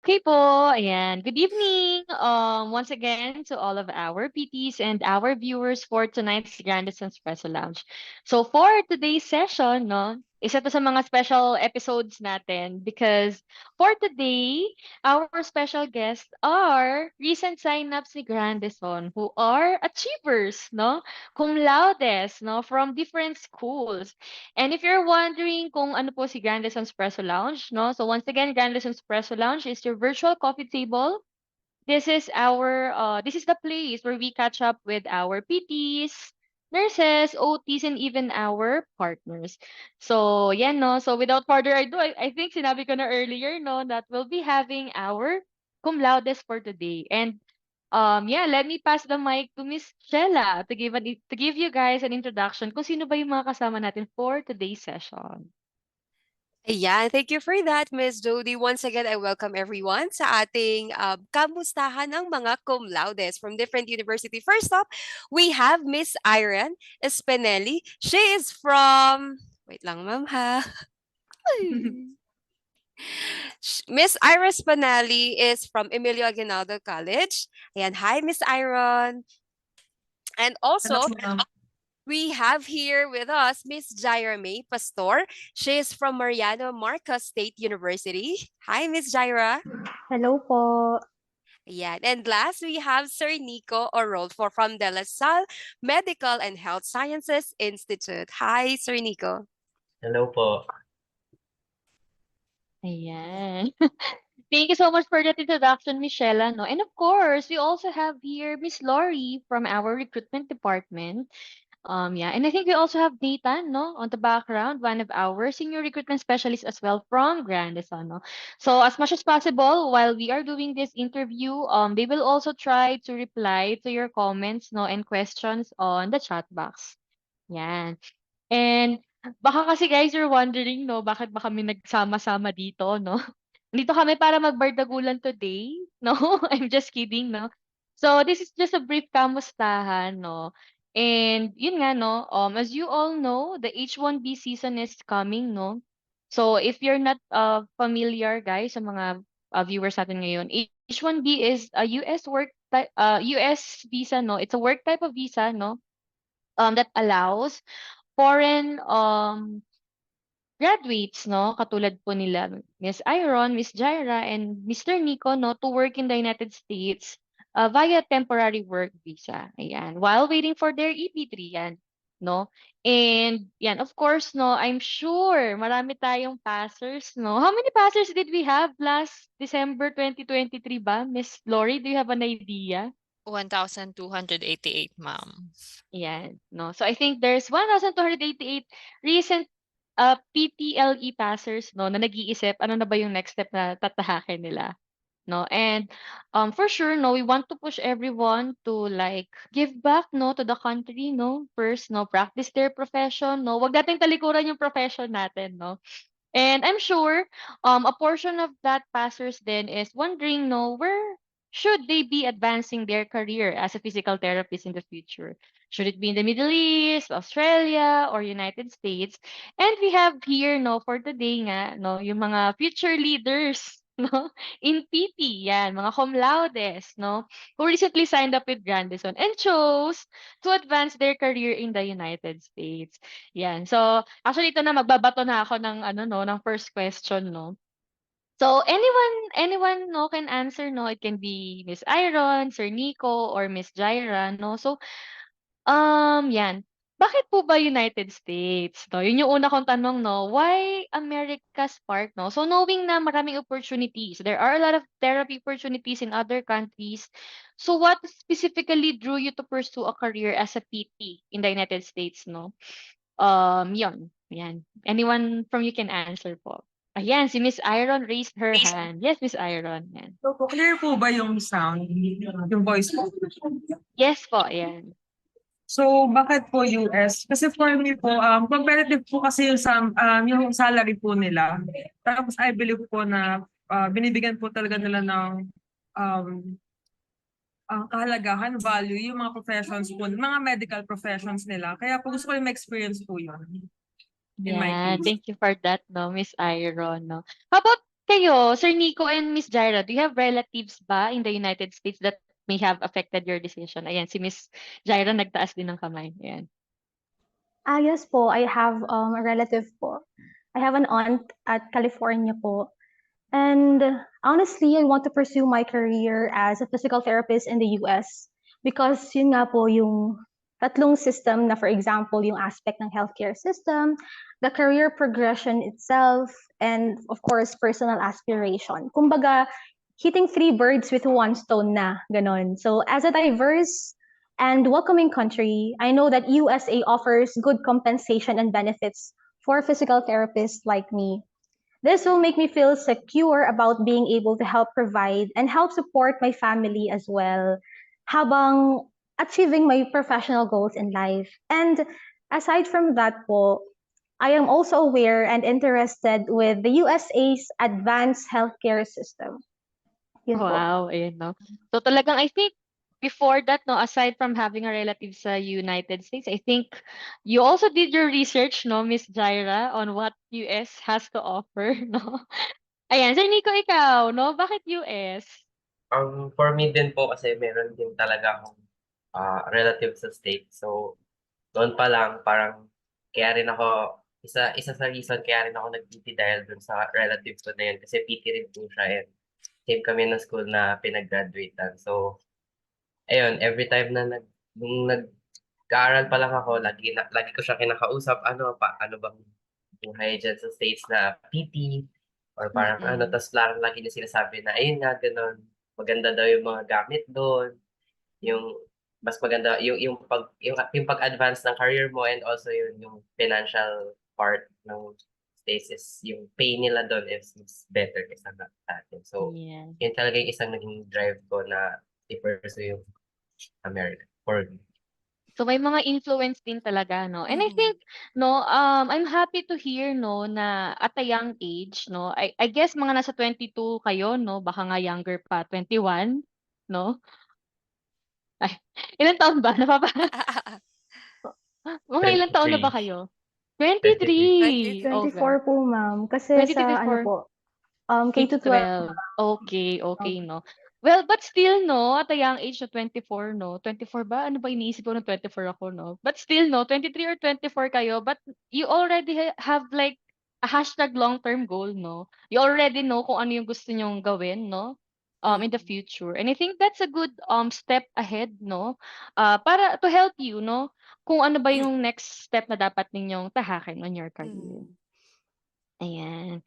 Okay po, ayan. Good evening, once again to all of our PTs and our viewers for tonight's Grandison Espresso Lounge. So for today's session, no, isa to sa mga special episodes natin because for today, our special guests are recent signups ni Grandison who are achievers, no, cum laudes, no, from different schools. And if you're wondering kung ano po si Grand Luzon Espresso Lounge, no? So once again, Grand Luzon Espresso Lounge is your virtual coffee table. This is the place where we catch up with our PTs, nurses, OTs, and even our partners. So, yan, no? So without further ado, I think sinabi ko na earlier, no, that we'll be having our cum laudes for today. And yeah, let me pass the mic to Miss Shella to give you guys an introduction kung sino ba yung mga kasama natin for today's session. Ayan, thank you for that, Miss Jody. Once again, I welcome everyone sa ating kamustahan ng mga cum laudes from different university. First up, we have Miss Iron Espinelli. She is from... Wait lang, ma'am, ha? Miss Iris Spinelli is from Emilio Aguinaldo College. Ayan, hi, Miss Iron. And Hello, also, ma'am. we have here with us Miss Jaira May Pastor. She is from Mariano Marcos State University. Hi, Miss Jaira. Hello po. Yeah, and last we have Sir Nico Orolfo from De La Salle Medical and Health Sciences Institute. Hi, Sir Nico. Hello po. Ayan. Thank you so much for that introduction, Michelle. No? And of course, we also have here Miss Lori from our recruitment department. Yeah, and I think we also have Nathan, no, on the background, one of our senior recruitment specialists as well from Grandison, no. So as much as possible, while we are doing this interview, they will also try to reply to your comments, no, and questions on the chat box. Yan. And baka kasi guys, you're wondering, no, bakit ba kami nagsama-sama dito, no? Dito kami para magbardagulan today, no? I'm just kidding, no? So this is just a brief kamustahan, no? And yun nga, no, as you all know, the H1B season is coming, no? So if you're not familiar, guys, sa mga viewers natin ngayon, H1B is a US US visa, no? It's a work type of visa, no? That allows foreign graduates, no, katulad po nila Miss Iron, Miss Jaira, and Mr. Nico, no, to work in the United States via temporary work visa. Ayan, while waiting for their EP3 yan, no? And yan, of course, no, I'm sure marami tayong passers, no? How many passers did we have last December 2023 ba? Miss Lori, do you have an idea? 1,288, ma'am. Yan, no? So I think there's 1,288 recent PTLE passers, no, na nag-iisip ano na ba yung next step na tatahakin nila, no? And for sure, no, we want to push everyone to like give back, no, to the country, no? First, no, practice their profession, no? Wag nating talikuran yung profession natin, no? And I'm sure a portion of that passers then is wondering, no, where should they be advancing their career as a physical therapist in the future? Should it be in the Middle East, Australia, or United States? And we have here, no, for today nga, no, yung mga future leaders, no, in PT, yan, mga cum laudes, no, who recently signed up with Grandison and chose to advance their career in the United States. Yan. So, actually ito na magbabato na ako ng ano no, ng first question no. So anyone no can answer no. It can be Miss Iron, Sir Nico or Miss Jaira no. So yan. Bakit po ba United States? No, yun yung una kong tanong no. Why America's part no? So knowing na maraming opportunities, there are a lot of therapy opportunities in other countries. So what specifically drew you to pursue a career as a PT in the United States no? Yun. Ayan. Anyone from you can answer po. Ayan, si Miss Iron raised her hand. Yes, Miss Iron. Yan. So, clear po ba yung sound, yung voice po? Yes po, ayan. So, bakit po US? Kasi for me po, competitive po kasi yung salary po nila. Tapos I believe po na binibigyan po talaga nila ng um, kahalagahan, value, yung mga professions po, mga medical professions nila. Kaya po gusto ko yung experience po yun. In my Yeah, case. thank you for that, no, Miss Iron, no. How about Kayo, Sir Nico and Miss Jaira, do you have relatives ba in the United States that may have affected your decision? Ayan, si Miss Jaira nagtaas din ng kamay. Ayan. Yes po, I have a relative po. I have an aunt at California po. And honestly, I want to pursue my career as a physical therapist in the US because yun nga po yung tatlong system na, for example, yung aspect ng healthcare system, the career progression itself, and of course, personal aspiration. Kumbaga, hitting three birds with one stone na, ganon. So as a diverse and welcoming country, I know that USA offers good compensation and benefits for physical therapists like me. This will make me feel secure about being able to help provide and help support my family as well, habang achieving my professional goals in life. And aside from that po, I am also aware and interested with the USA's advanced healthcare system. Yun po. Wow, ayun, no? So talagang I think before that, no, aside from having a relative sa United States, I think you also did your research, no, Miss Jaira, on what US has to offer, no? Ayan, Sir Nico, ikaw, no? Bakit US? For me din po kasi meron din talaga akong relative sa state. So, doon pa lang parang kaya rin ako, isa sa reason kaya rin ako nag-PT dahil dun sa relative ko na yun kasi PT rin po siya and same kami ng school na pinag-graduatean. So, ayun, every time na nung nag-aaral pa lang ako, lagi ko siya kinakausap, ano bang buhay dyan sa States na PT, or parang Mm-mm. tas lagi niya sinasabi na, ayun nga, ganun, maganda daw yung mga gamit doon, yung mas maganda, yung pag-advance ng career mo and also yung financial part ng States is yung pay nila doon is better kaysa sa atin. So, Yeah. yun talaga yung isang naging drive ko na i-pursue yung America for me. So may mga influence din talaga, no? And I Mhm. think, no, I'm happy to hear, no, na at a young age, no, I guess mga nasa 22 kayo, no, baka nga younger pa, 21, no? Ay, ilang taon ba? Mga ilang taon na ba 23. kayo? 23. 23. Okay. 24 po, ma'am. Kasi sa ano 2024. po, K-12. K-12. Okay, no. Well, but still, no, at a young age of 24, no? 24 ba? Ano ba iniisip ko nung 24 ako, no? But still, no, 23 or 24 kayo, but you already have like a hashtag long-term goal, no? You already know kung ano yung gusto nyong gawin, no? In the future. And I think that's a good step ahead, no? Para to help you, no? Kung ano ba yung next step na dapat ninyong tahakin on your career. Mhm. Ayan.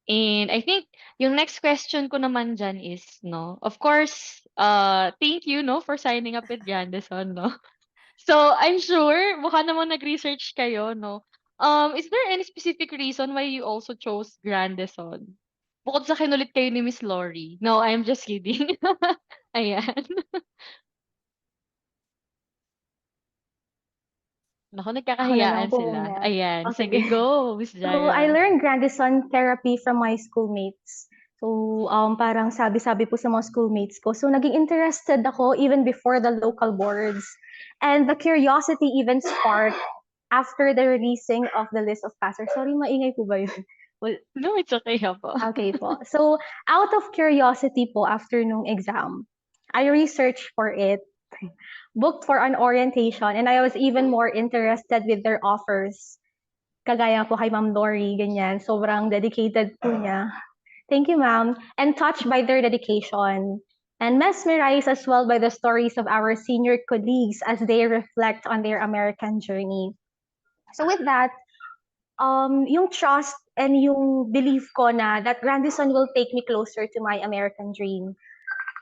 And I think yung next question ko naman dyan is, no, of course, thank you, no, for signing up with Grandison, no. So, I'm sure, mukha namang nag-research kayo, no. Is there any specific reason why you also chose Grandison? Bukod sa kinulit kayo ni Miss Lori. No, I'm just kidding. Ayan. Naku, Ako na lang nagkakahiyaan po sila. muna. Ayan. Okay. Sige, go, Miss So, I Jaira. learned Grandison therapy from my schoolmates. So, parang sabi-sabi po sa mga schoolmates ko. So, naging interested ako even before the local boards. And the curiosity even sparked after the releasing of the list of passers. Sorry, maingay po ba yun? Well, No, it's okay po. okay po. So, out of curiosity po after nung exam, I researched for it, booked for an orientation, and I was even more interested with their offers. Kagaya po kay Ma'am Lori, ganyan. Sobrang dedicated po niya. Thank you, ma'am. And touched by their dedication. And mesmerized as well by the stories of our senior colleagues as they reflect on their American journey. So with that, yung trust and yung belief ko na that Grandison will take me closer to my American dream.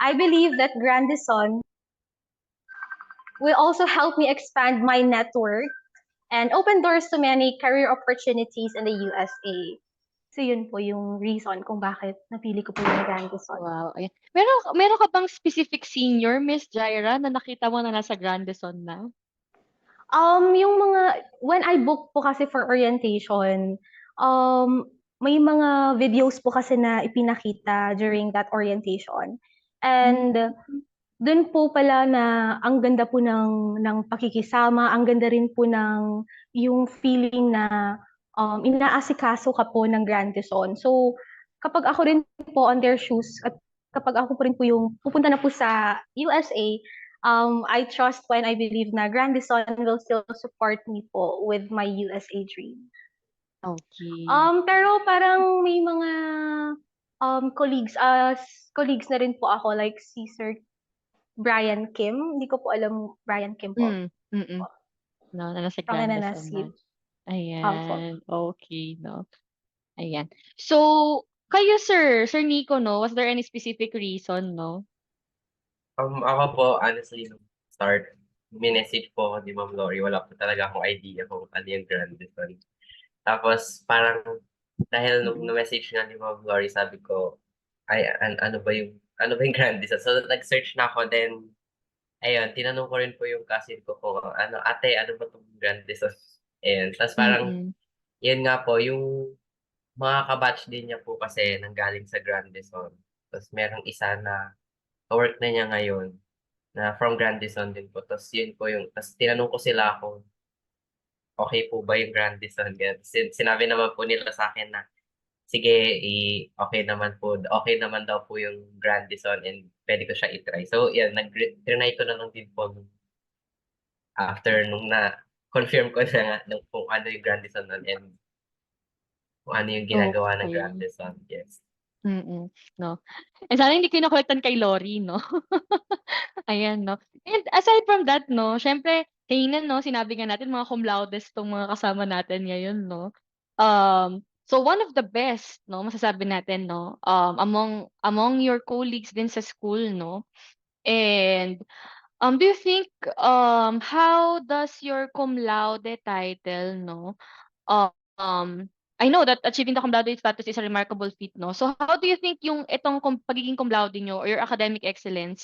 I believe that Grandison will also help me expand my network and open doors to many career opportunities in the USA. So yun po yung reason kung bakit napili ko po yung Grandison. Wow, ayan. Meron ka bang specific senior, Miss Jaira, na nakita mo na nasa Grandison na? Yung when I booked po kasi for orientation, may mga videos po kasi na ipinakita during that orientation. And dun po pala na ang ganda po ng pakikisama, ang ganda rin po ng yung feeling na inaasikaso ka po ng Grandison. So, kapag ako rin po on their shoes at kapag ako po rin po yung pupunta na po sa USA, I trust po and I believe na Grandison will still support me po with my USA dream. Okay. Pero parang may mga colleagues na rin po ako like si Sir Brian Kim. Hindi ko po alam Brian Kim po. Mm, mm. No, na nasa From Grandison na. NNSC. Opo. Ayan, okay, no. Ayan. So, kayo Sir Nico, no, was there any specific reason, no? Ako po, honestly, nung start, minessage po ako ni Ma'am Lori. Wala po talaga akong idea kung ano yung Grandison. Tapos, parang, dahil nung na-message nga ni Ma'am Lori, sabi ko, ay, ano ba yung Grandison? So, nag-search na ako, then, ayun, tinanong ko rin po yung cousin ko kung, ate, ano ba itong Grandison? Ayun, tapos parang, Mm. yun nga po, yung mga kabatch din niya po kasi nanggaling sa Grandison. Tapos, merong isa na work na niya ngayon na from Grandison din po. Tapos yun po yung, tapos tinanong ko sila kung okay po ba yung Grandison. Ganyan. Sinabi naman po nila sa akin na sige, okay naman po, okay naman daw po yung Grandison and pwede ko siya itry. So yan, trinay ko na lang din po after nung confirm ko na nga kung ano yung Grandison nun and kung ano yung ginagawa ng Okay. Grandison. Yes. Mm, no. And sana hindi kino-collectan kay Lori, no? Ayan, no. And aside from that, no, syempre, kanina, no, sinabi nga natin mga cum laudes tong mga kasama natin ngayon, no. So one of the best, no, masasabi natin, no, among your colleagues din sa school, no. And do you think how does your cum laude title, no, um, I know that achieving the cum laude status is a remarkable feat, no? So how do you think yung itong pagiging cum laude nyo or your academic excellence,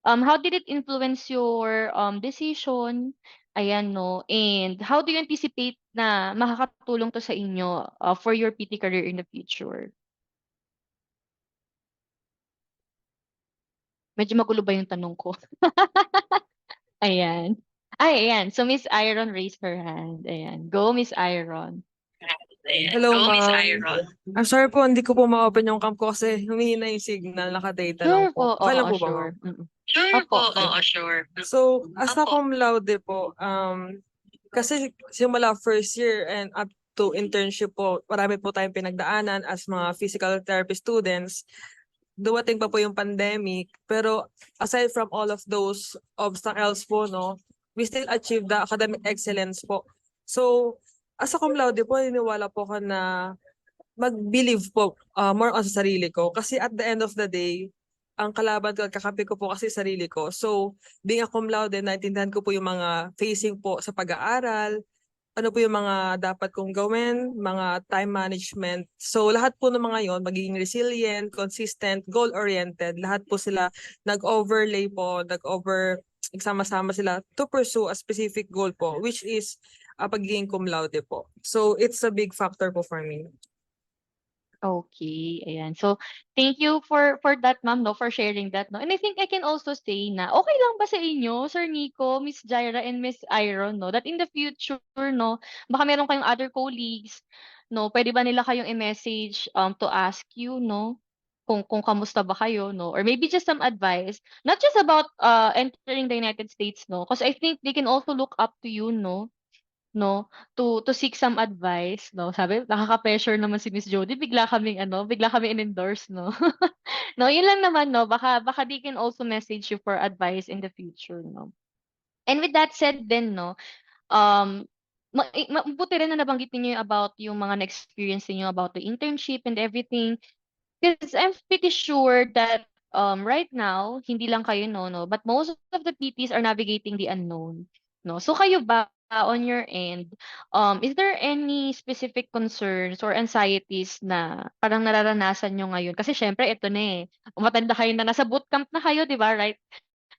how did it influence your decision? Ayan, no? And how do you anticipate na makakatulong to sa inyo for your PT career in the future? Medyo magulo ba yung tanong ko? Ayan. Ay, ayan. So Miss Iron raised her hand. Ayan. Go, Miss Iron. Hello, ma'am. I'm sorry po, hindi ko po ma-open yung cam ko kasi humihina yung signal, naka-data lang Sure po. po. Okay lang Oo, po ba, ma'am? sure. Opo. So, as a cum laude po, kasi simula first year and up to internship po, marami po tayong pinagdaanan as mga physical therapy students. Dumating pa po yung pandemic, pero aside from all of those obstacles po, no, we still achieve the academic excellence po. So, as a cum laude po, niniwala po ako na mag-believe po more on sa sarili ko. Kasi at the end of the day, ang kalaban ko at kakampi ko po kasi sarili ko. So, being a cum laude, naintindihan ko po yung mga facing po sa pag-aaral, ano po yung mga dapat kong gawin, mga time management. So, lahat po ng mga yon magiging resilient, consistent, goal-oriented. Lahat po sila nag-overlay po, nagsama-sama sila to pursue a specific goal po, which is pagiging cum laude po. So, it's a big factor po for me. Okay, ayan. So, thank you for that, ma'am, no, for sharing that, no. And I think I can also say na okay lang ba sa inyo, Sir Nico, Miss Jaira, and Miss Iron, no, that in the future, no, baka meron kayong other colleagues, no, pwede ba nila kayong i-message to ask you, no, kung kamusta ba kayo, no, or maybe just some advice, not just about entering the United States, no, because I think they can also look up to you, no, to seek some advice, 'no. Sabi nakaka-pressure naman si Miss Jody bigla kaming in-endorse, 'no. No, yun lang naman, 'no, baka they can also message you for advice in the future, 'no. And with that said din, 'no, um, mabuti rin na nabanggit niyo about yung mga na-experience niyo about the internship and everything. Because I'm pretty sure that right now, hindi lang kayo, no, but most of the PTs are navigating the unknown, no. So kayo ba on your end, is there any specific concerns or anxieties na parang nararanasan nyo ngayon? Kasi syempre ito na matanda kayo na nasa bootcamp na kayo, 'di ba, right?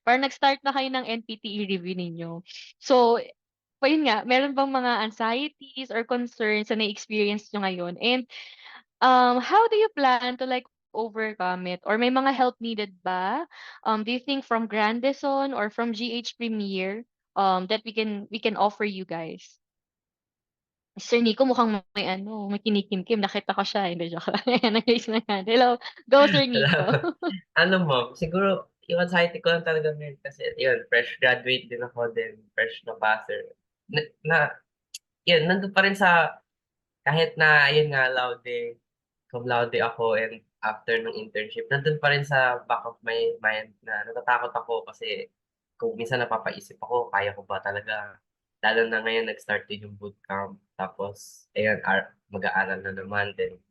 Parang nag-start na kayo ng NPTE review ninyo. So, pa yun nga, meron bang mga anxieties or concerns na na-experience nyo ngayon? And how do you plan to like overcome it? Or may mga help needed ba? Do you think from Grandison or from GH Premier that we can offer you guys? Sir Nico mukhang may kinikimkim, nakita ko siya, hindi joke lang. Ayan, nag-raise ng hand. Hello, go Sir Nico. Ano ma'am, siguro yung anxiety ko lang talaga ngayon kasi yun, fresh graduate din ako din, fresh na passer. Yun, nandun pa rin sa, kahit na, yun nga, cum laude ako and after nung internship, nandun pa rin sa back of my mind na natatakot ako kasi kung minsan napapaisip ako, kaya ko ba talaga? Lalo na ngayon, nag-start din yung bootcamp. Tapos, ayun, mag-aaral na naman. Then,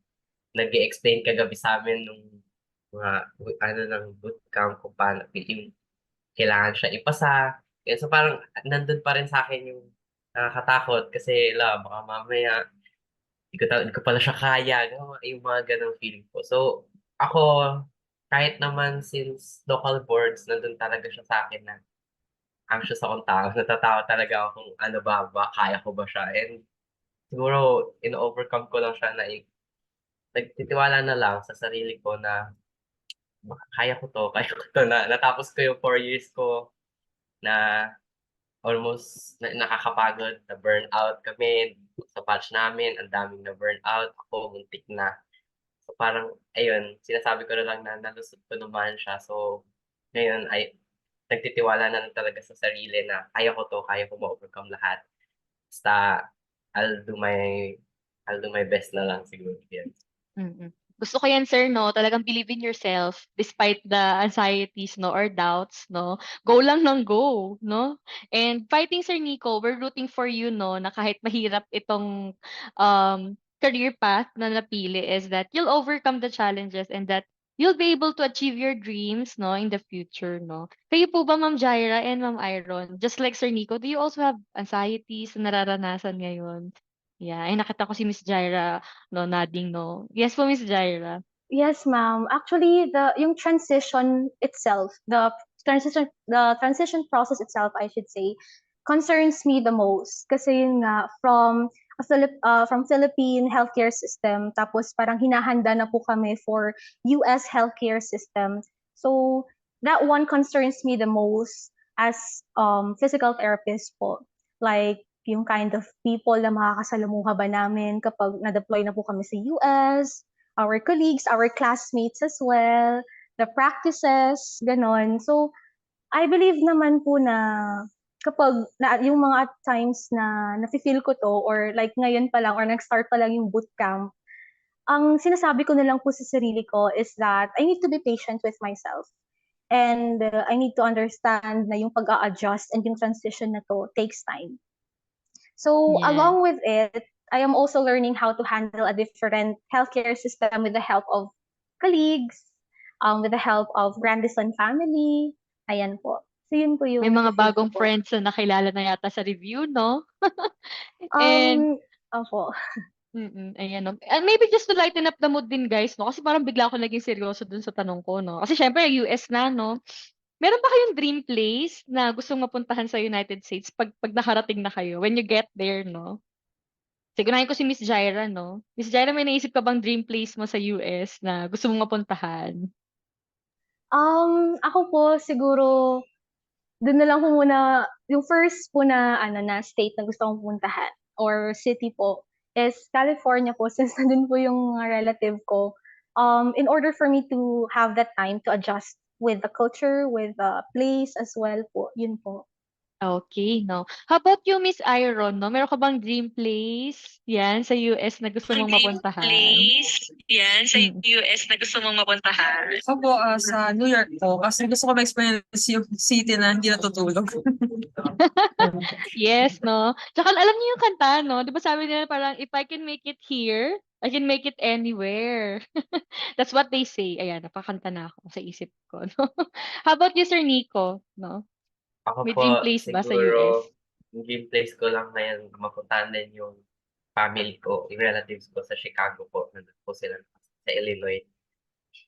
nag-explain kagabi sa amin nung mga, ng bootcamp kung paano, yung kailangan siya ipasa. Kaya so parang nandun pa rin sa akin yung nakakatakot kasi baka mamaya di ko pala siya kaya. Yung mga ganong feeling ko. So, ako, kahit naman since local boards, nandun talaga siya sa akin na anxious akong tao. Natatakot talaga ako kung ano ba, kaya ko ba siya. And siguro, in-overcome ko lang siya na nagtitiwala na lang sa sarili ko na kaya ko to, kaya ko to. Natapos ko yung 4 years ko na almost nakakapagod, na burnout kami sa batch namin, ang daming na burnout, ako muntik na. So parang, ayun, sinasabi ko na lang na nalusot ko naman siya. So, ngayon ay nagtitiwala na lang talaga sa sarili na kaya ko ma-overcome lahat. Basta, I'll do my, I'll do my best na lang siguro. Yan. Mm. Gusto ko yan, sir, no? Talagang believe in yourself despite the anxieties, no, or doubts, no? Go lang ng go, no? And fighting, Sir Nico, we're rooting for you, no, na kahit mahirap itong career path na napili is that you'll overcome the challenges and that you'll be able to achieve your dreams, no, in the future, no? Kayo po ba, Ma'am Jaira and Ma'am Iron, just like Sir Nico, do you also have anxieties na nararanasan ngayon? Yeah, ay nakita ko si Miss Jaira no, nodding no. Yes po, Miss Jaira. Yes, ma'am. Actually, yung transition itself, the transition process itself, I should say, concerns me the most. Kasi yun nga, from Philippine healthcare system, tapos parang hinahanda na po kami for US healthcare system. So, that one concerns me the most as physical therapist po. Like, yung kind of people na makakasalamuha ba namin kapag na-deploy na po kami sa US, our colleagues, our classmates as well, the practices, ganon. So, I believe naman po na kapag yung mga times na nafe-feel ko to or like ngayon pa lang or nag-start pa lang yung bootcamp, ang sinasabi ko na lang po sa sarili ko is that I need to be patient with myself. And I need to understand na yung pag-a-adjust and yung transition na to takes time. So Yes. along with it, I am also learning how to handle a different healthcare system with the help of colleagues, with the help of Grandison family. Ayan po. So yun po May yung mga nafe-feel ko bagong po. friends na nakilala na yata sa review, no? And Opo. ayan no. And maybe just to lighten up the mood din guys, no? Kasi parang bigla ako naging seryoso dun sa tanong ko, no? Kasi syempre US na, no? Meron ba kayong dream place na gustong mapuntahan sa United States pag nakarating na kayo? When you get there, no? Sigunahin ko si Miss Jaira, no? Miss Jaira, may naisip ka bang dream place mo sa US na gusto mong mapuntahan? Ako po siguro dun na lang po muna yung first po na na state na gusto kong puntahan or city po is California po since nandun po yung mga relative ko. In order for me to have that time to adjust with the culture, with the place as well po, yun po. Okay, no. How about you, Miss Iron, no? Meron ka bang dream place yan sa US na gusto mong mapuntahan? Mm. US na gusto mong mapuntahan? Opo, sa New York po. Kasi gusto ko ma-experience yung city na hindi natutulog. Yes, no? Tsaka alam niyo yung kanta, no? Di ba sabi nila parang, if I can make it here, I can make it anywhere. That's what they say. Ayan, napakanta na ako sa isip ko, no? How about you, Sir Nico, no? Ako May po, dream place ba sa US? siguro, yung dream place ko lang ngayon, mapuntahan din yung family ko, yung relatives ko sa Chicago po. Nandun po sila sa Illinois.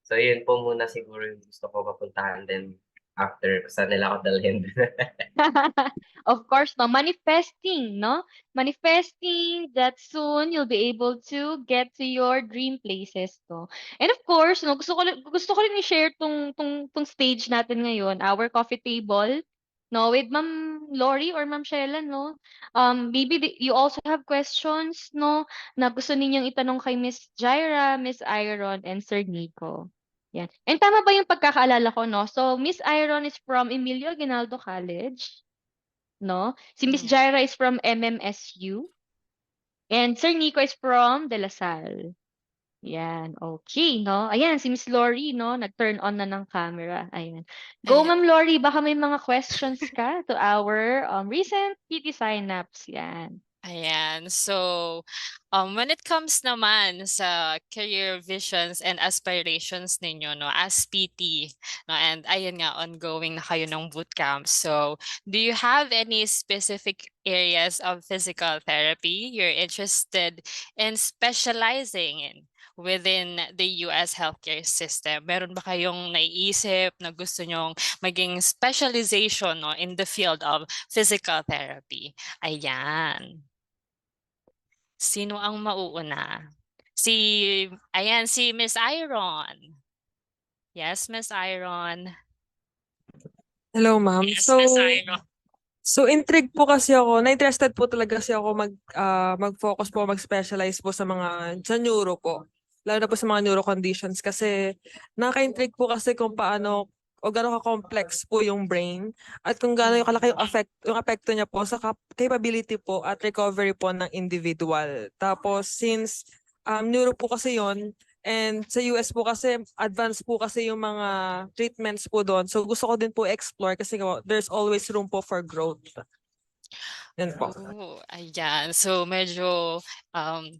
So, yun po muna siguro yung gusto ko mapuntahan. Then, after, saan nila ako dalhin. Of course, no? Manifesting, no? Manifesting that soon you'll be able to get to your dream places, no? And of course, no, gusto ko rin i-share tong stage natin ngayon, our coffee table, no, with Ma'am Lori or Ma'am Shela, no? Maybe you also have questions, no, na gusto ninyong itanong kay Miss Jaira, Miss Iron, and Sir Nico. Yan. And tama ba yung pagkakaalala ko, no? So, Miss Iron is from Emilio Aguinaldo College, no? Si Miss Mm. Jaira is from MMSU, and Sir Nico is from De La Salle. Yan, okay, no? Ayan, si Miss Lori, no? Nag-turn on na ng camera. Ayan. Go, Ayan. Ma'am Lori, baka may mga questions ka to our recent PT signups. Yan. Ayan. So, when it comes naman sa career visions and aspirations ninyo, no, as PT, no, and ayun nga, ongoing na kayo ng bootcamp. So, do you have any specific areas of physical therapy you're interested in specializing in within the US healthcare system? Meron ba kayong naiisip na gusto nyong maging specialization, no, in the field of physical therapy? Ayan. Sino ang mauuna? Si Miss Iron. Yes, Miss Iron. Hello, ma'am. Yes, So, Miss Iron. intrigued po kasi ako, na-interested po talaga kasi ako mag-focus po, mag-specialize po sa neuro po. Lalo na po sa mga neuro conditions kasi nakaka-intrigue po kasi kung paano o gaano ka-complex po yung brain at kung gaano yung kalaki yung apekto niya po sa capability po at recovery po ng individual. Tapos since neuro po kasi yon and sa US po kasi advanced po kasi yung mga treatments po doon. So gusto ko din po explore kasi there's always room po for growth. Yan po. Oh, ayan. So medyo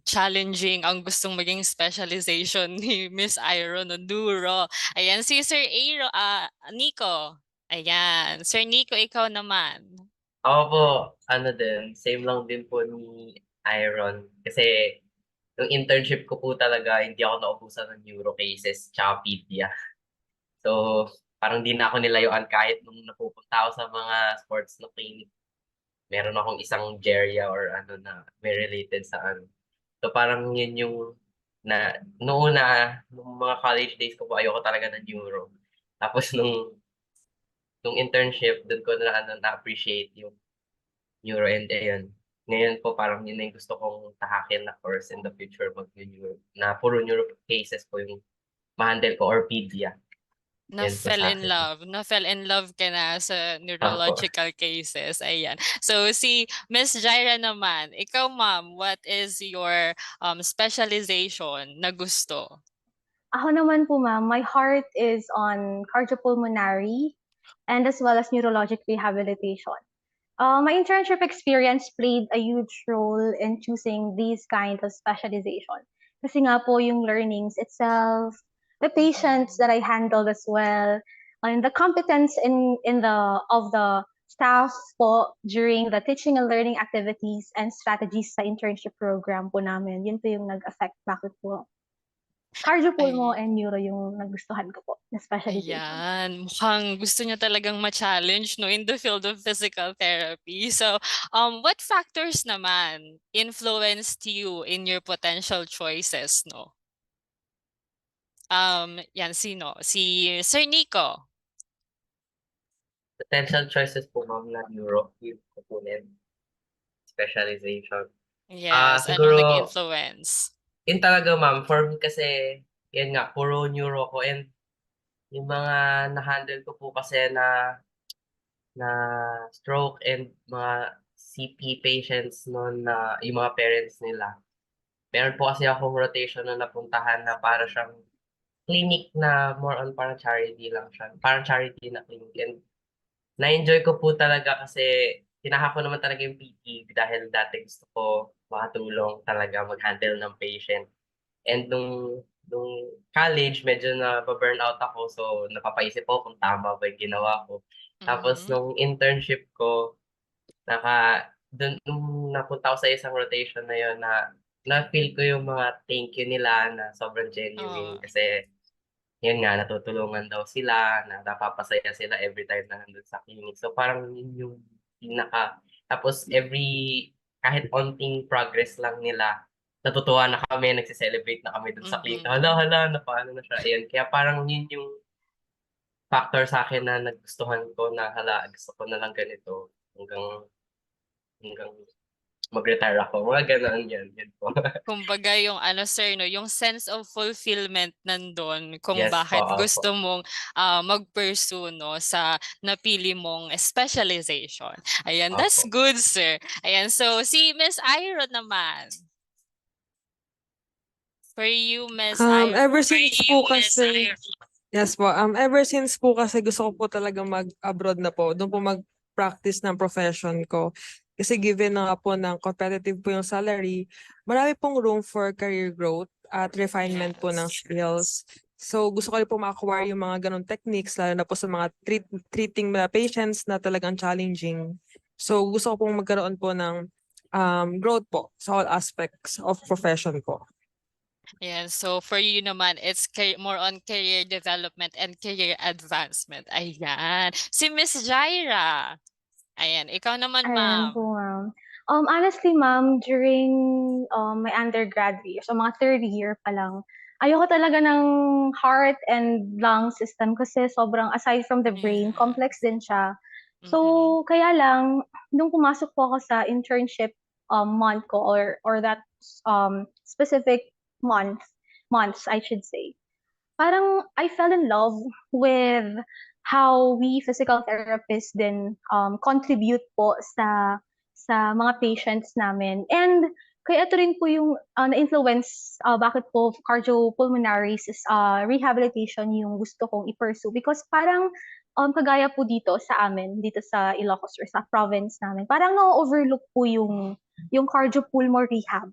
challenging ang gustong maging specialization ni Miss Iron no neuro. Ayan si Sir Nico. Ayan. Sir Nico, ikaw naman. Ako po, ano din, same lang din po ni Iron. Kasi yung internship ko po talaga, hindi ako naubusan ng neuro cases tsaka pedia. So, parang di na ako nilayuan kahit nung napupunta ako sa mga sports na clinic. Meron akong isang gerya or ano na may related sa ano. So, parang yun yung noong nung mga college days ko po, ayoko talaga ng neuro. Tapos nung internship, doon ko na-appreciate yung neuro and ayun. Ngayon po parang yun na yung gusto kong tahakin na course in the future mag-neuro. Na puro neuro cases po yung ma-handle ko or pedia. Yan po Na-fell sa in akin. love. Na-fell in love ka na sa Opo. neurological cases. Ayan. So, si Miss Jaira naman, ikaw ma'am, what is your specialization na gusto? Ako naman po, ma'am, my heart is on cardiopulmonary and as well as neurologic rehabilitation. My internship experience played a huge role in choosing these kind of specialization. Kasi nga po yung learnings itself, the patients that I handled as well, and the competence in the of the staff po during the teaching and learning activities and strategies sa internship program po namin. Yun po yung nag-affect bakit po cardiopulmo Ay, and neuro yung nagustuhan ko po na specialization. ayan. Mukhang gusto niya talagang ma-challenge no, in the field of physical therapy. So, what factors naman influenced you in your potential choices, no? Yan, sino? Si Sir Nico. Potential choices po ma'am na neuro yung component specialization. Yes, anong Siguro, nag-influence? yun talaga ma'am, for me kasi, yan nga, puro neuro ko and yung mga na-handle ko po kasi na stroke and mga CP patients noon na yung mga parents nila. Meron po kasi akong rotation na napuntahan na para siyang clinic na more on parang charity lang siya. Parang charity na clinic. And na-enjoy ko po talaga kasi tinaha ko naman talaga yung PT dahil dati gusto ko makatulong talaga mag-handle ng patient. And nung college, medyo na-burnout ako. So, napapaisip ako kung tama ba yung ginawa ko. Tapos, Mhm. nung internship ko, nung napunta ako sa isang rotation na yun, na-feel ko yung mga thank you nila na sobrang genuine. Oh. Kasi, yun nga, natutulungan daw sila, na napapasaya sila every time na nandun sa clinic. So, parang yun yung tapos kahit onting progress lang nila, natutuwa na kami, nagse-celebrate na kami dun sa clinic. Mhm. Hala, hala, na paano na siya. Ayun, kaya parang yun yung factor sa akin na nagustuhan ko na hala, gusto ko na lang ganito hanggang mag-retire ako. Mga gano'n yan po. Kumbaga yung ano sir, no, yung sense of fulfillment nandun kung Yes po, bakit opo. gusto mong mag-pursue no, sa napili mong specialization. Ayan, that's Opo. good sir. Ayan, so si Miss Iron naman. For you, Miss Iron. Ever since po kasi, yes po, ever since po kasi gusto ko po talaga mag-abroad na po, doon po mag-practice ng profession ko. Kasi given na nga po ng competitive po yung salary, marami pong room for career growth at refinement po ng skills. So gusto ko rin po ma-acquire yung mga ganong techniques, lalo na po sa mga treating mga patients na talagang challenging. So gusto ko pong magkaroon po ng growth po sa all aspects of profession ko. Ayan, so for you naman, it's more on career development and career advancement. Ayan. Si Miss Jaira. Ayan, ikaw naman, Ayan ma'am. po, ma'am. Honestly, ma'am, during my undergrad year, so mga third year pa lang, ayoko talaga ng heart and lung system kasi sobrang aside from the brain, complex din siya. So, kaya lang, nung pumasok po ako sa internship month ko or that specific months, I should say, parang I fell in love with how we physical therapists din contribute po sa mga patients namin. And kaya ito rin po yung na-influence bakit po cardiopulmonary rehabilitation yung gusto kong i-pursue because parang kagaya po dito sa amin, dito sa Ilocos or sa province namin, parang na-overlook po yung cardiopulmonary rehab.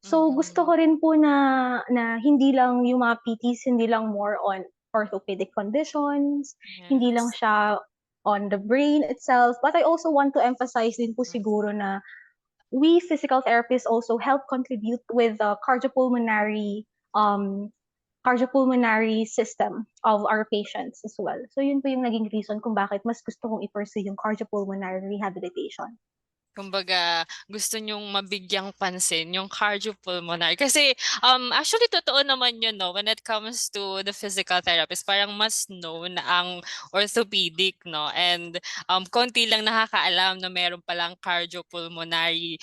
So gusto ko rin po na hindi lang yung mga PTs, hindi lang more on orthopedic conditions, hindi lang Yes. siya on the brain itself, but I also want to emphasize din po siguro na we physical therapists also help contribute with the cardiopulmonary system of our patients as well. So yun po yung naging reason kung bakit mas gusto kong i-pursue yung cardiopulmonary rehabilitation. Kumbaga, gusto nyong mabigyang pansin yung cardiopulmonary. Kasi, actually, totoo naman yun, no? When it comes to the physical therapist, parang mas known ang orthopedic, no? And konti lang nakakaalam na meron palang cardiopulmonary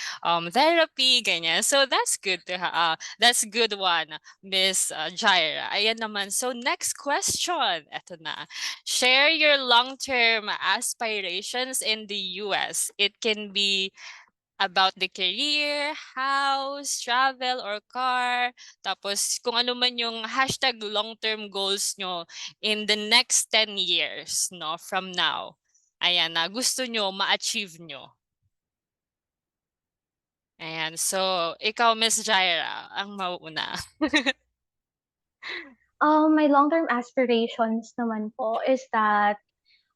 therapy, ganyan. So, that's good to that's good one, Miss Jaira. Ayan naman. So, next question. Eto na. Share your long-term aspirations in the US. It can be about the career, house, travel, or car. Tapos kung ano man yung hashtag long-term goals nyo in the next 10 years, no, from now. Ayan na, gusto nyo ma-achieve nyo. Ayan, so ikaw, Miss Jaira, ang mauuna. My long-term aspirations naman po is that,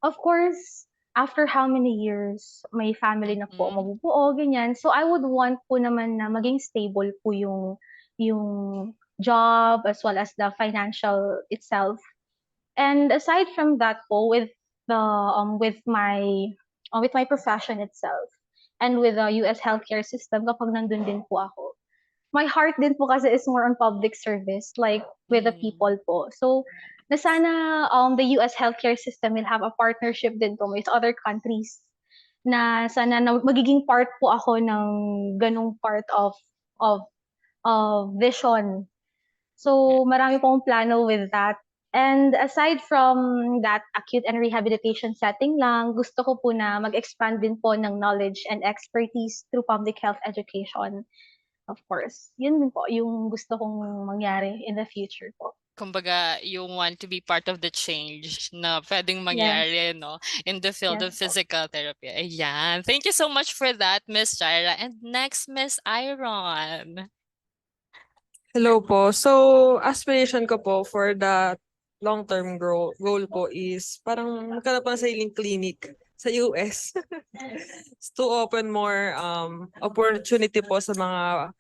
of course, after how many years, may family na po mabubuo, ganyan. So I would want po naman na maging stable po yung job as well as the financial itself. And aside from that po, with my profession itself and with the US healthcare system, kapag nandun din po ako, my heart din po kasi is more on public service, like with the people po. So, na sana the US healthcare system will have a partnership din po with other countries na sana na magiging part po ako ng ganung part of vision. So, marami po akong plano with that. And aside from that acute and rehabilitation setting lang, gusto ko po na mag-expand din po ng knowledge and expertise through public health education. Of course, yun din po yung gusto kong mangyari in the future po. Kumbaga, you want to be part of the change na pwedeng mangyari, no, in the field of Yes po. physical therapy. Ayan. Thank you so much for that, Miss Jaira. And next, Miss Iron. Hello po. So, aspiration ko po for the long-term goal po is parang magkaroon po ng sariling clinic sa US to open more opportunity po sa mga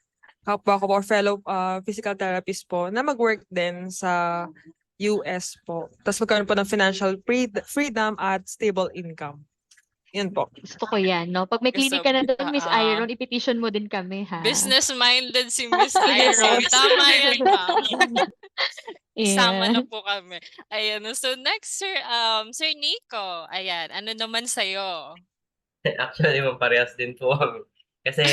kapwa ko or fellow physical therapists po na mag-work din sa US po. Tapos magkaroon po ng financial freedom at stable income. Yun po. Gusto ko yan, no? Pag may clinic ka na doon, Miss Iron, i-petition mo din kami, ha? Business-minded si Miss Sige Iron. po. Tama yan, ma'am. Sama na Ayan. po kami. Ayan. So next, Sir Nico. Ayan. Ano naman sa'yo? Actually, parehas din po kami. Kasi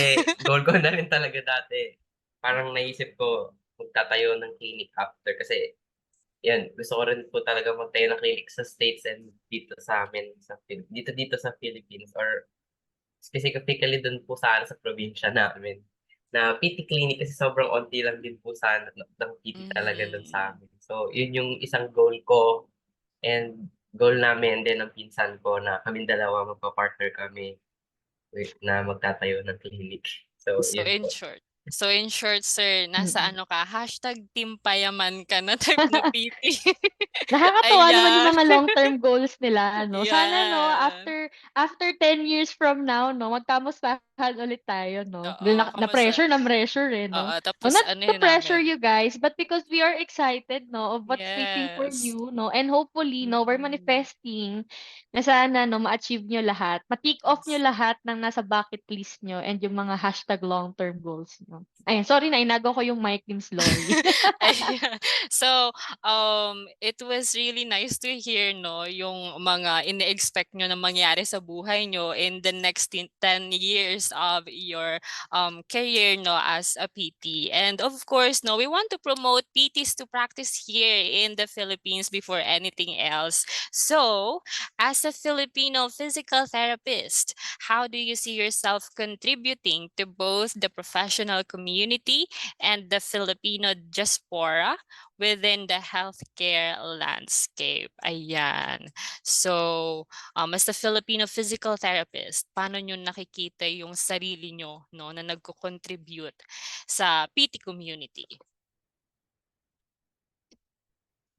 goal ko na rin talaga dati. Parang naisip ko magtatayo ng clinic after kasi yan, gusto ko rin po talaga magtayo ng clinic sa States and dito sa amin dito sa Philippines or specifically dun po sa probinsya namin. Na PT clinic kasi sobrang onti lang din po ng PT talaga dun sa Mhm. amin. So, yun yung isang goal ko and goal namin din ng pinsan ko na kaming dalawa magpa-partner kami na magtatayo ng clinic. So, So yun in po. short, sir, nasa Mm. ano ka, #team payaman ka na type na PT. Nakakatuwa naman yung Ayan. mga long-term goals nila, ano. Sana 'no, Yan. after 10 years from now 'no, magkamustahan ulit tayo 'no. Dahil Oo, kamusta? na-pressure eh 'no. Oo, No, tapos not ano to yun pressure namin. you guys, but because we are excited 'no, of what's waiting for Yes. you 'no. And hopefully 'no, we're Mm. manifesting na sana 'no, ma-achieve niyo lahat. Ma-tick off niyo Yes. lahat ng nasa bucket list niyo and yung mga #long-term goals niyo. Ayan, sorry na inagaw ko yung mic ni Miss Lori. Ayan. So, it was really nice to hear, no, yung mga ine-expect nyo na mangyari sa buhay nyo in the next 10 years of your career, no, as a PT. And of course, no, we want to promote PTs to practice here in the Philippines before anything else. So, as a Filipino physical therapist, how do you see yourself contributing to both the professional community and the Filipino diaspora within the healthcare landscape? Ayan. So, as a Filipino physical therapist, paano nyo nakikita yung sarili nyo, no, na nagko-contribute sa PT community?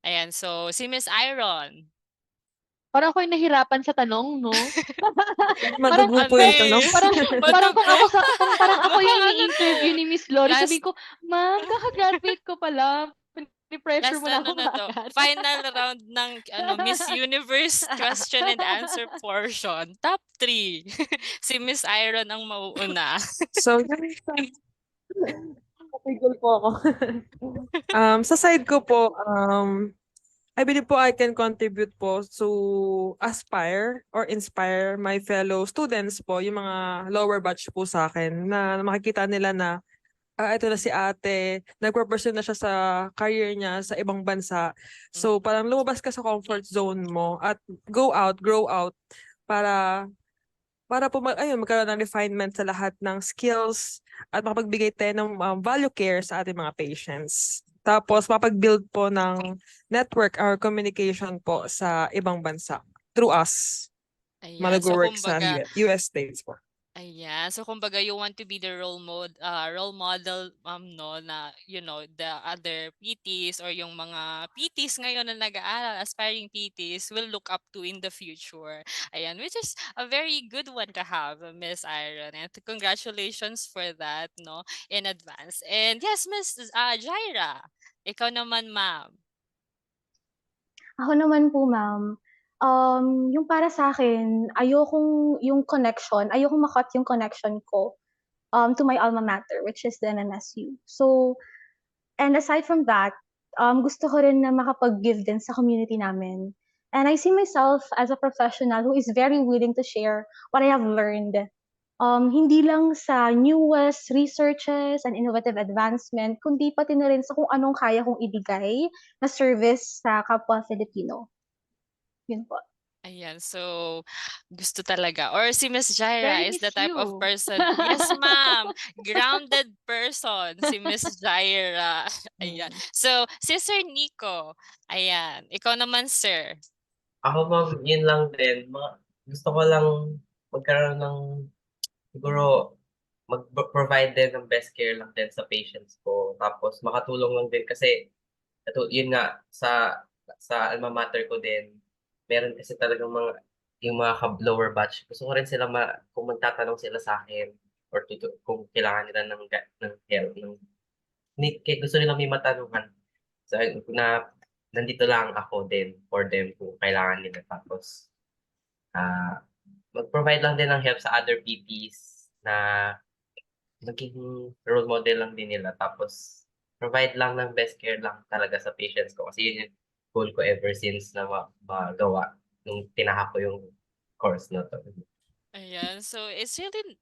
Ayan, so si Miss Iron. Parang ako'y nahirapan sa tanong 'no? Parang Madugo po Ano yung eh, tanong. parang kung madugo. parang ako yung Ano, ini-interview ni Miss Lori last sabihin ko, "Ma'am, kaka-graduate ko pa lang, pini-pressure last mo na ano ako na 'to, kaagad." final round ng Miss Universe question and answer portion. Top 3. Si Miss Iron ang mauuna. So, yun napigil po ako. Sa side ko po, I believe po I can contribute po to aspire or inspire my fellow students po, yung mga lower batch po sa akin na makikita nila na ito na si ate, nagpo-pursue na siya sa career niya sa ibang bansa. So parang lumabas ka sa comfort zone mo at go out, grow out para po ayun, magkaroon ng refinement sa lahat ng skills at makapagbigay tayo ng value care sa ating mga patients. Tapos mapag-build po ng network or communication po sa ibang bansa through us. Ayan, so Mag-work sa kumbaga US States po. Ayan. So kumbaga you want to be the role model no na the other PTs or yung mga PTs ngayon na nag-aaral, aspiring PTs will look up to in the future. Ayan, which is a very good one to have, Miss Iron. And congratulations for that, no, in advance. And yes, Miss Jaira, ikaw naman, ma'am. Ako naman po, ma'am, yung para sa'kin ayokong yung connection, ayokong ma-cut yung connection ko, to my alma mater, which is the NMSU. So, and aside from that, gusto ko rin na makapag-give din sa community namin. And I see myself as a professional who is very willing to share what I have learned. Hindi lang sa newest researches and innovative advancement, kundi pati na rin sa kung anong kaya kong ibigay na service sa kapwa Filipino. Yun po. Ayan, so gusto talaga. Or si Miss Jaira Very is the Miss type of You. person. Yes, ma'am. Grounded person si Miss Jaira. Ayan. Mm. So, si Sir Nico. Ayan. Ikaw naman, sir. Ako ma'am, yun lang din. Gusto ko lang magkaroon ng siguro mag-provide din ng best care lang din sa patients ko. Tapos makatulong lang din kasi yun nga sa alma mater ko din. Meron kasi talagang yung mga lower batch. Gusto ko rin sila kung magtatanong sila sa akin or kung kailangan nila ng help gusto nila may matanungan. So na nandito lang ako din for them kung kailangan nila. Tapos ah mag-provide lang din ng help sa other PTs na maging role model lang din nila. Tapos provide lang ng best care lang talaga sa patients ko. Kasi yun yung goal ko ever since na magawa nung tinahak ko yung course na to. Ayan. So it's really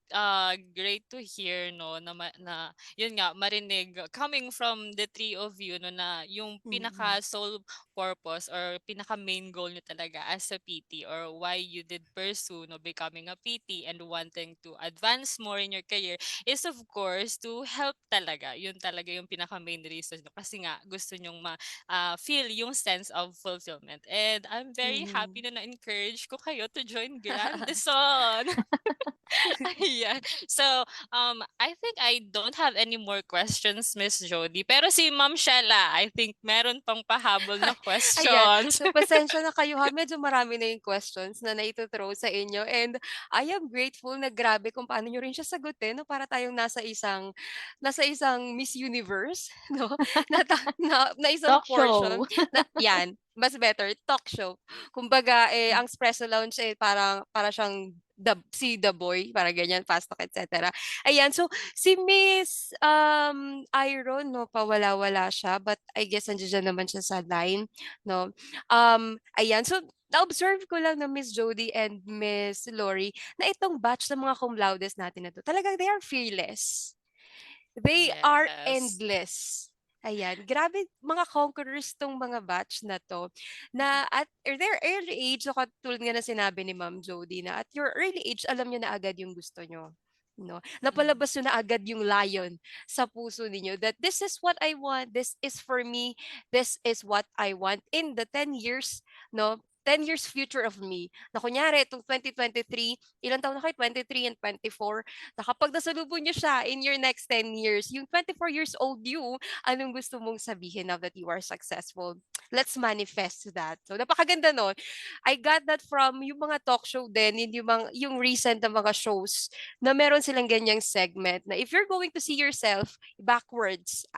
great to hear no na yun nga marinig coming from the three of you no na yung pinaka sole purpose or pinaka main goal nyo talaga as a PT or why you did pursue no becoming a PT and wanting to advance more in your career is of course to help talaga. Yun talaga yung pinaka main reason no kasi nga gusto nyong feel yung sense of fulfillment. And I'm very happy na na-encourage ko kayo to join Grandison. Ayan. So, I think I don't have any more questions, Miss Jody. Pero si Ma'am Shella, I think meron pang pahabol na Ayan. questions. So, pasensya na kayo ha. Medyo marami na yung questions na naito-throw sa inyo. And I am grateful na grabe kung paano nyo rin siya sagutin. No? Para tayong nasa isang Miss Universe. No? Na isang Talk portion. show. Yan. Mas better. Talk show. Kumbaga, ang Espresso Lounge para siyang si The Boy, para ganyan, fast talk, etc. Ayan, so si Miss Iron, no, pawala-wala siya, but I guess nandiyan naman siya sa line, no. Ayan, so na-observe ko lang na Miss Jody and Miss Lori na itong batch ng mga cum laudes natin na to, talagang they are fearless. They are Yes. endless. Ayan, grabe mga conquerors tong mga batch na to. Na at their early age, so katulad nga na sinabi ni Ma'am Jody, na at your early age, alam nyo na agad yung gusto nyo. No? Napalabas nyo na agad yung lion sa puso ninyo that this is what I want, this is for me, this is what I want in the 10 years, no? 10 years future of me. Na kunyari, itong 2023, ilang taon na kayo? 23 and 24. Na kapag nasalubong nyo siya in your next 10 years, yung 24 years old you, anong gusto mong sabihin now that you are successful? Let's manifest that. So, napakaganda no. I got that from yung mga talk show din, yung recent na mga shows na meron silang ganyang segment na if you're going to see yourself backwards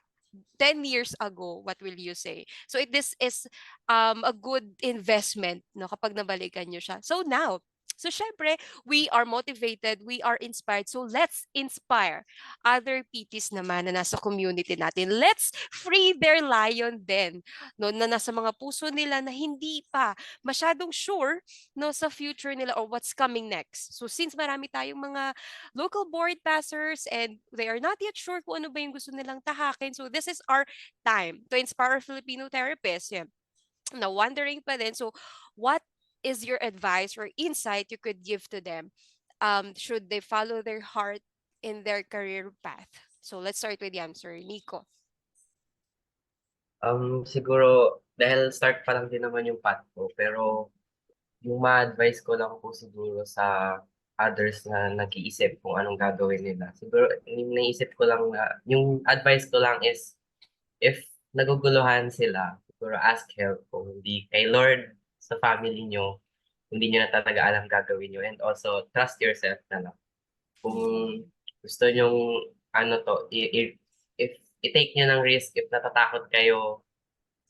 10 years ago, what will you say? So this is a good investment no kapag nabalikan nyo siya. So now, so syempre, we are motivated, we are inspired. So let's inspire other PTs naman na nasa community natin. Let's free their lion din no na nasa mga puso nila na hindi pa masyadong sure no sa future nila or what's coming next. So since marami tayong mga local board passers and they are not yet sure kung ano ba yung gusto nilang tahakin. So this is our time to inspire Filipino therapists. Yeah. Na wondering pa din. So what is your advice or insight you could give to them? Should they follow their heart in their career path? So let's start with the answer, Nico. Siguro, dahil start pa lang din naman yung path ko, pero yung ma-advise ko lang po siguro sa others na nag-iisip kung anong gagawin nila. Siguro, yung naisip ko lang na, yung advice ko lang is, if naguguluhan sila, siguro ask help kung hindi kay Lord sa family nyo, hindi nyo na talaga alam gagawin nyo. And also, trust yourself na lang. Kung gusto nyong, ano to, if i-take nyo ng risk, if natatakot kayo,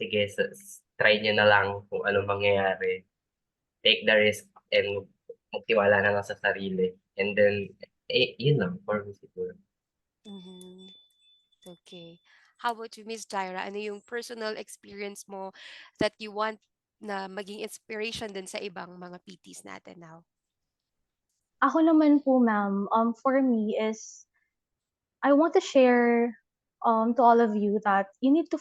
sige, try nyo na lang kung anong mangyayari. Take the risk and magtiwala na lang sa sarili. And then, yun lang, for me siguro. Okay. How about you, Miss Jaira? Ano yung personal experience mo that you want na maging inspiration din sa ibang mga PTs natin now? Ako naman po, ma'am, for me is I want to share to all of you that you need to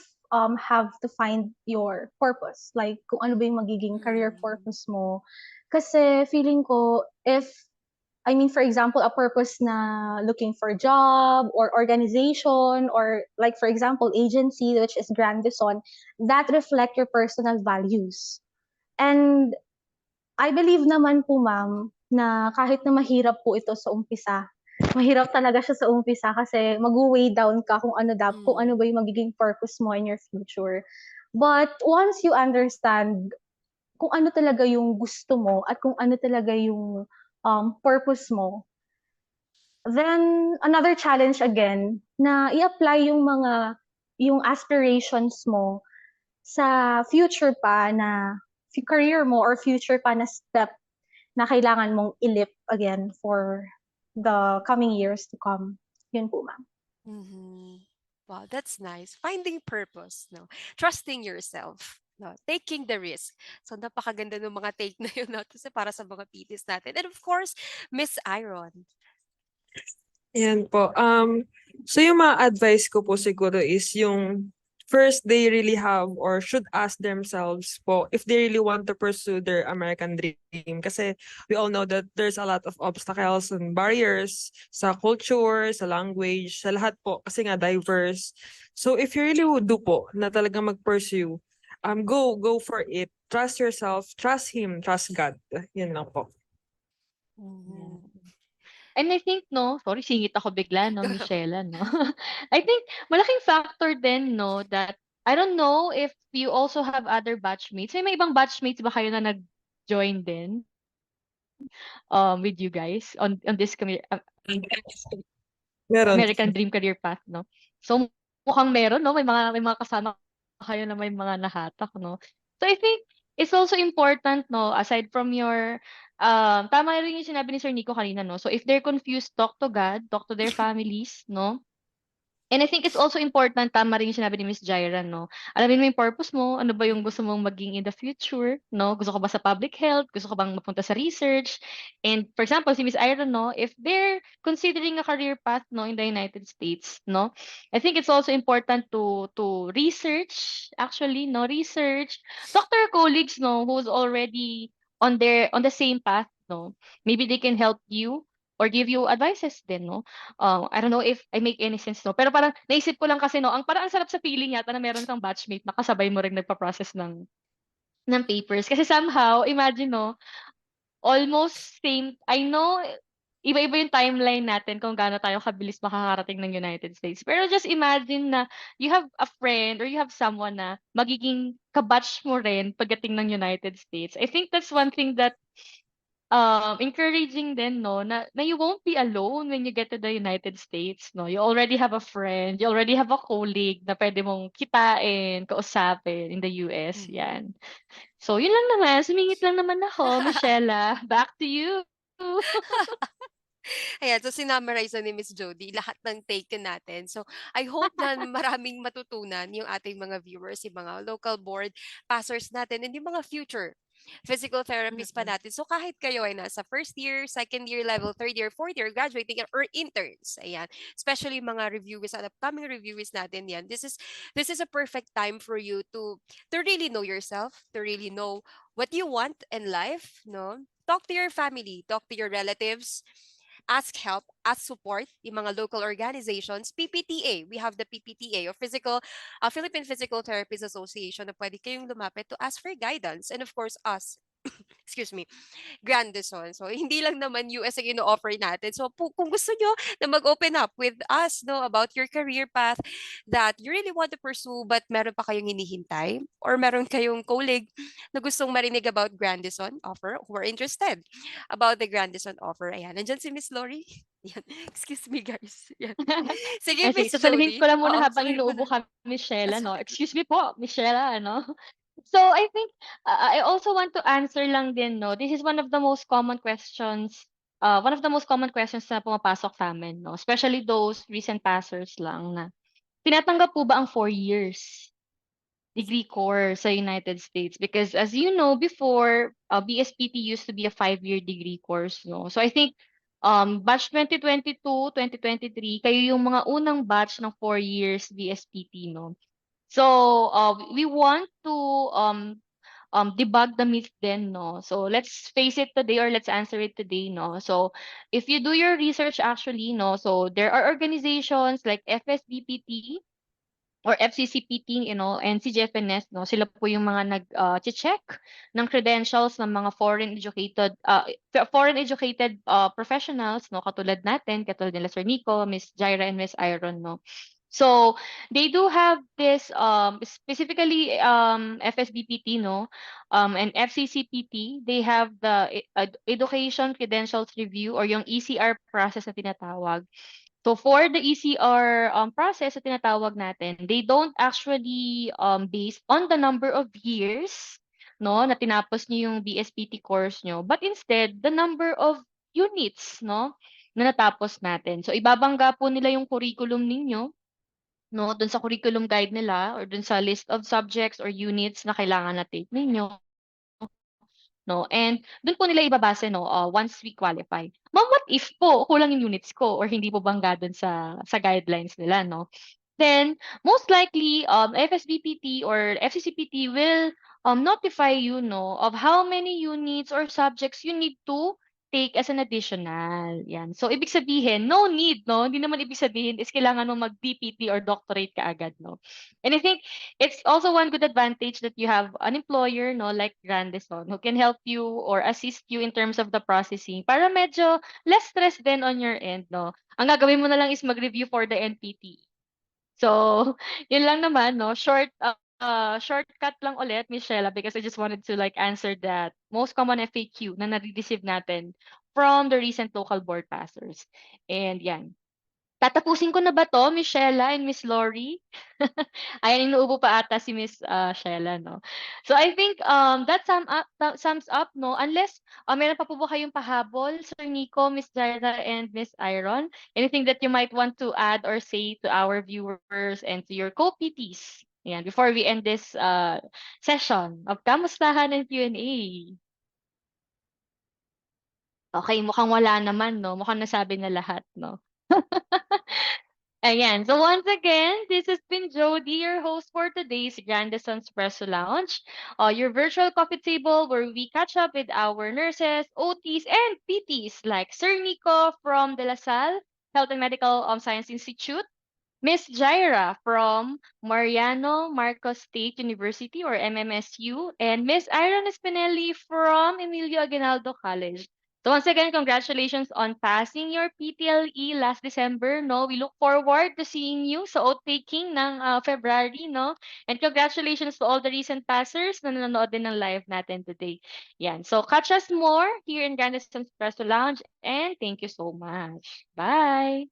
have to find your purpose. Like, kung ano ba yung magiging career purpose mo. Kasi feeling ko, for example, a purpose na looking for a job or organization or like, for example, agency, which is Grandison, that reflect your personal values. And I believe naman po, ma'am, na kahit na mahirap po ito sa umpisa, mahirap talaga siya sa umpisa kasi mag-weigh down ka kung ano ba yung magiging purpose mo in your future. But once you understand kung ano talaga yung gusto mo at kung ano talaga yung purpose mo, then another challenge again na i-apply yung aspirations mo sa future pa na career mo or future pa na step na kailangan mong ilip again for the coming years to come. Yun po, ma'am. Wow, that's nice. Finding purpose, no? Trusting yourself, no? Taking the risk. So napakaganda ng mga take na yun, no? Kasi para sa mga PTs natin. And of course, Miss Iron. Yan po. So yung mga advice ko po siguro is yung first they really have or should ask themselves po if they really want to pursue their American dream. Kasi we all know that there's a lot of obstacles and barriers sa culture, sa language, sa lahat po kasi nga diverse. So if you really would do po na talaga mag-pursue, go for it. Trust yourself, trust Him, trust God. Yun lang po. Mhm. And I think 'no, sorry singit ako bigla 'no, Go. Michelle 'no. I think malaking factor din 'no that I don't know if you also have other batchmates. May ibang batchmates ba kayo na nag-join din, with you guys on this Meron. American Dream Career Path 'no? So mukhang meron 'no, may mga kasama kayo na may mga nahatak 'no. So I think it's also important 'no, aside from your, tama rin yung sinabi ni Sir Nico kanina 'no. So if they're confused, talk to God, talk to their families 'no. And I think it's also important, tama rin yung sinabi ni Miss Jaira 'no. Alamin mo yung purpose mo, ano ba yung gusto mong maging in the future 'no. Gusto ka ba sa public health, gusto ka bang mapunta sa research? And for example, si Miss Ira 'no, if they're considering a career path 'no, in the United States 'no, I think it's also important to research, actually 'no, research. Talk to your colleagues 'no, who's already on the same path 'no. Maybe they can help you or give you advices din 'no. I don't know if I make any sense 'no, pero parang naisip ko lang kasi 'no, ang sarap sa feeling yata na meron kang batchmate na kasabay mo ring nagpa-process ng papers. Kasi somehow imagine 'no, almost same I know iba-iba yung timeline natin kung gaano tayo kabilis makakarating ng United States. Pero just imagine na you have a friend or you have someone na magiging ka-batch mo rin pagdating ng United States. I think that's one thing that encouraging din 'no, na you won't be alone when you get to the United States 'no. You already have a friend, you already have a colleague na puwede mong kitain, kausapin in the US, Mhm. 'yan. So yun lang naman, sumingit lang naman ako, Michella, back to you. Ayan, so sinummarize na ni Miss Jody lahat ng take natin. So I hope na maraming matutunan yung ating mga viewers, yung mga local board passers natin, and yung mga future physical therapists pa Mm. natin. So kahit kayo ay nasa first year, second year level, third year, fourth year, graduating, or interns, ayan, especially mga reviewers at upcoming reviewers natin yan, this is a perfect time for you to really know yourself, to really know what you want in life, no? Talk to your family, talk to your relatives, ask help, ask support, yung mga local organizations, PPTA. We have the PPTA, or Philippine Physical Therapists Association, na pwede kayong lumapit to ask for guidance. And of course, us, excuse me, Grandison. So, hindi lang naman US ang ino-offer natin. So, kung gusto nyo na mag-open up with us, no, about your career path that you really want to pursue but meron pa kayong hinihintay, or meron kayong colleague na gustong marinig about Grandison offer, who are interested about the Grandison offer, ayan, nandyan si Miss Lori. Yan. Excuse me, guys. Yan. Sige, Sige, Miss sasaluhin Jody. ko lang muna Oo, habang saluhin mo inuubo na. ka, Michelle, ano. Sorry. Excuse me po, Michelle, ano. So I think I also want to answer lang din, no. This is one of the most common questions na pumapasok sa amin, no. Especially those recent passers lang na tinatanggap po ba ang 4 years degree course sa United States? Because as you know before, BSPT used to be a 5-year degree course, no. So I think batch 2022, 2023, kayo yung mga unang batch ng 4 years BSPT, no. So we want to debug the myth then, no. So let's face it today or let's answer it today, no. So if you do your research actually, no, so there are organizations like FSBPT or FCCPT, and CGFNS, no, sila po yung mga check ng credentials ng mga foreign educated professionals, no, katulad nila Sir Nico, Miss Jaira, and Miss Iron, no. So they do have this specifically FSBPT, no, and FCCPT, they have the Education Credentials Review or yung ECR process na tinatawag. So for the ECR process na tinatawag natin, they don't actually base on the number of years, no, na tinapos niyo yung BSPT course nyo, but instead the number of units, no, na natapos natin. So ibabangga po nila yung curriculum ninyo, no, dun sa curriculum guide nila or dun sa list of subjects or units na kailangan na take ninyo, no? And dun po nila ibabase, no, once we qualify. Ma'am, what if po kulang yung units ko or hindi po bangga dun sa guidelines nila, no? Then most likely FSBPT or FCCPT will notify you, no, of how many units or subjects you need to take as an additional. Yan. So ibig sabihin, no need, no? Hindi naman ibig sabihin is kailangan mo mag-DPT or doctorate ka agad, no? And I think it's also one good advantage that you have an employer, no, like Grandison, who can help you or assist you in terms of the processing para medyo less stress din on your end, no? Ang gagawin mo na lang is mag-review for the NPT. So, yun lang naman, no? Shortcut lang ulit, Miss Shella, because I just wanted to like answer that most common FAQ na nare-receive natin from the recent local board passers. And yan. Tatapusin ko na ba to, Miss Shella and Miss Lori? Ayan, inuubo pa ata si Miss Shella, no? So I think that sums up, no? Unless meron pa po ba kayong pahabol, Sir Nico, Miss Jaira, and Miss Iron? Anything that you might want to add or say to our viewers and to your co-PTs? Ayan, before we end this session of Kamustahan and Q&A. Okay, mukhang wala naman, no? Mukhang nasabi na lahat, no? Ayan. So once again, this has been Jody, your host for today's Grandison Espresso Lounge, your virtual coffee table where we catch up with our nurses, OTs, and PTs like Sir Nico from De La Salle Health and Medical Science Institute, Miss Jaira from Mariano Marcos State University or MMSU, and Miss Iron Espinelli from Emilio Aguinaldo College. So once again, congratulations on passing your PTLE last December, no? We look forward to seeing you sa oath taking ng February, no? And congratulations to all the recent passers na nanonood din ng live natin today. Yan. So catch us more here in Grandison Espresso Lounge and thank you so much. Bye!